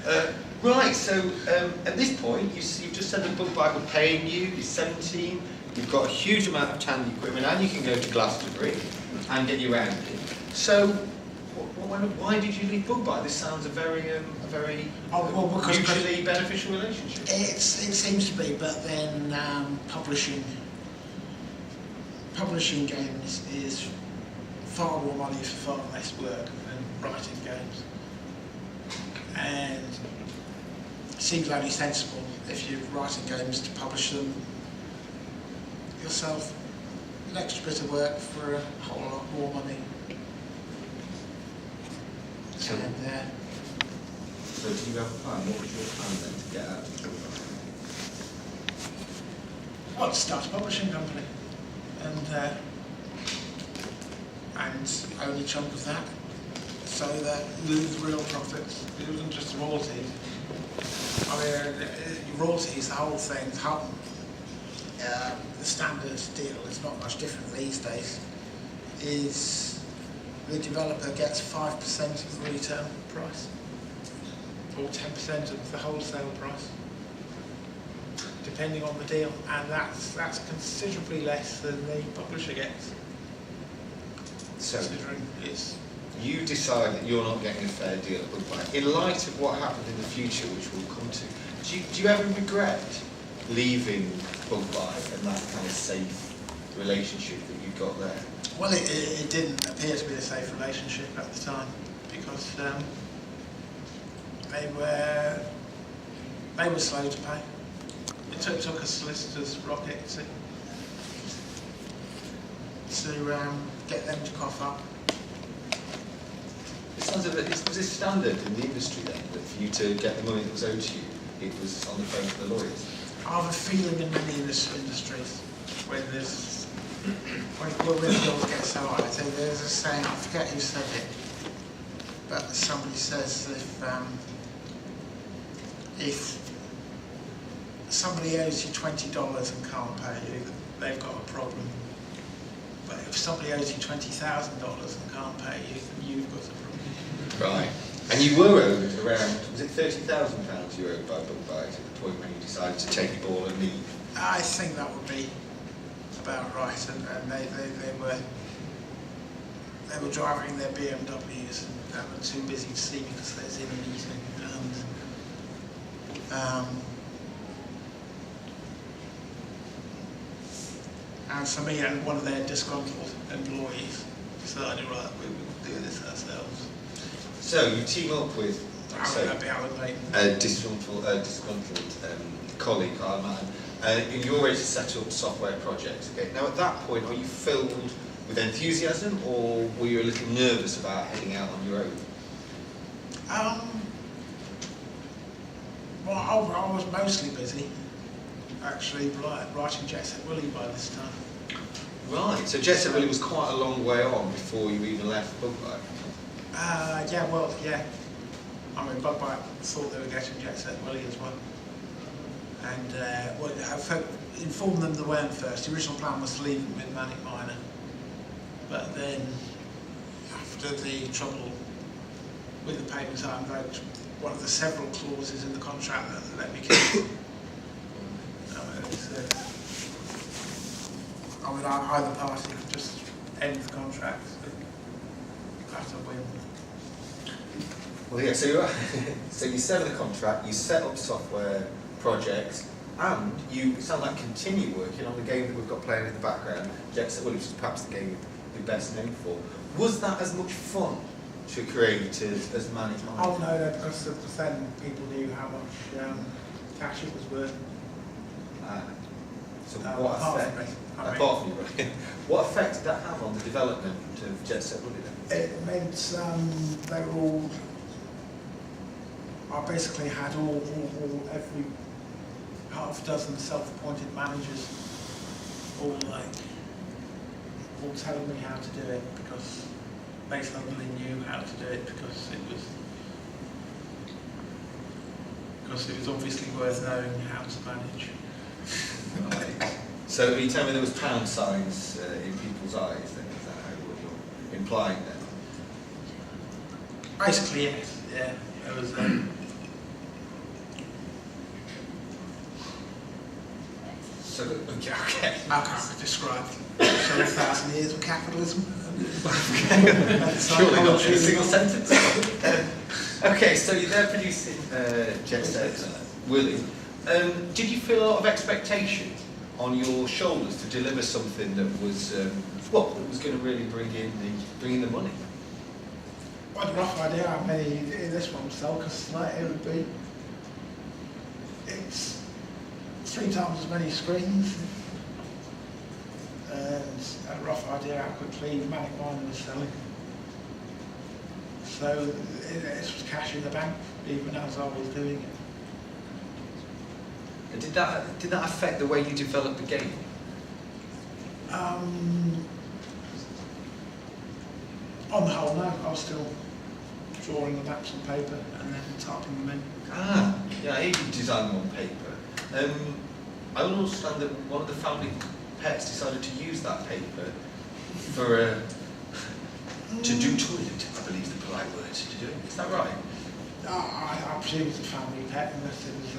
Right, so at this point, you've just said that Bug Byte were paying you, you're 17, you've got a huge amount of tandy equipment, and you can go to Glastonbury and get you around it. So, why did you leave Bug Byte? This sounds a very mutually beneficial relationship. It seems to be, but then publishing games is far more money for far less work than writing games. And it seems only sensible if you're writing games to publish them yourself. An extra bit of work for a whole lot more money. So, so do you have a plan? What was your plan then to get out of Bug Byte? Well, to start a publishing company and own a chunk of that, so that you lose real profits. It wasn't just royalties. I mean, royalties, the whole thing, the standard deal is not much different these days, is the developer gets 5% of the retail price, or 10% of the wholesale price, depending on the deal, and that's considerably less than the publisher gets. So, considering it's you decide that you're not getting a fair deal at Bug Byte. In light of what happened in the future, which we'll come to, do you ever regret leaving Bug Byte and that kind of safe relationship that you got there? Well, it didn't appear to be a safe relationship at the time, because they were slow to pay. It took a solicitor's rocket to get them to cough up. It sounds a bit, was it standard in the industry then, that for you to get the money that was owed to you, it was on the phone to the lawyers? I have a feeling in many industries, when bills get so high, there's a saying, I forget who said it, but somebody says if somebody owes you $20 and can't pay you, they've got a problem. But if somebody owes you $20,000 and can't pay you, you've got a problem. Right. And you were owed around, was it £30,000 you were owed by Bug Byte at the point when you decided to take the ball and leave? I think that would be about right, and they were driving their BMWs and they were too busy to see me because they was in a meeting. And for me and one of their disgruntled employees decided, right, we will do this ourselves. So you team up with a disgruntled colleague, and you're ready to set up software projects. Okay. Now at that point, are you filled with enthusiasm, or were you a little nervous about heading out on your own? Well, I was mostly busy, actually, writing Jet Set Willy by this time. Right, so Jet Set Willy was quite a long way on before you even left Bug Byte. Yeah. I mean, Bug Byte thought they were getting Jet Set Willy as well. And I informed them they weren't first. The original plan was to leave them with Manic Miner. But then, after the trouble with the payments, I invoked one of the several clauses in the contract that let me keep. Either party could just end the contract. That's a win. Well, yeah. So you sever the contract, you set up software projects, and you sound like continue working on the game that we've got playing in the background, Jet Set Willy, which is perhaps the game you're best known for. Was that as much fun to create as Manic Miner? Oh no, because then people knew how much cash it was worth. So what effect? Apart from you, right? What effect did that have on the development of Jet Set Willy then? It meant they were all. I basically had every half dozen self-appointed managers, all telling me how to do it because they suddenly knew how to do it because it was obviously worth knowing how to manage. Right. So you tell me there was pound signs in people's eyes then, is that what you're implying then? Basically, yes. Yeah. It was So, okay. I can't describe so 1,000 years of capitalism. Surely not in a single sentence. Okay, so you're there producing Jet Set Willy. Did you feel a lot of expectation on your shoulders to deliver something that was, that was going to really bring in the money? I had a rough idea how many in this one would sell, because like, it would be, it's 3 times as many screens, and I had a rough idea how quickly Manic Miner was selling. So this was cash in the bank, even as I was doing it. And did that affect the way you developed the game? On the whole, no. I was still drawing the maps on paper and then typing them in. Ah, yeah, I even designed them on paper. I understand that one of the family pets decided to use that paper for to do toilet, I believe is the polite word to do it. Is that right? I presume it's a family pet unless it was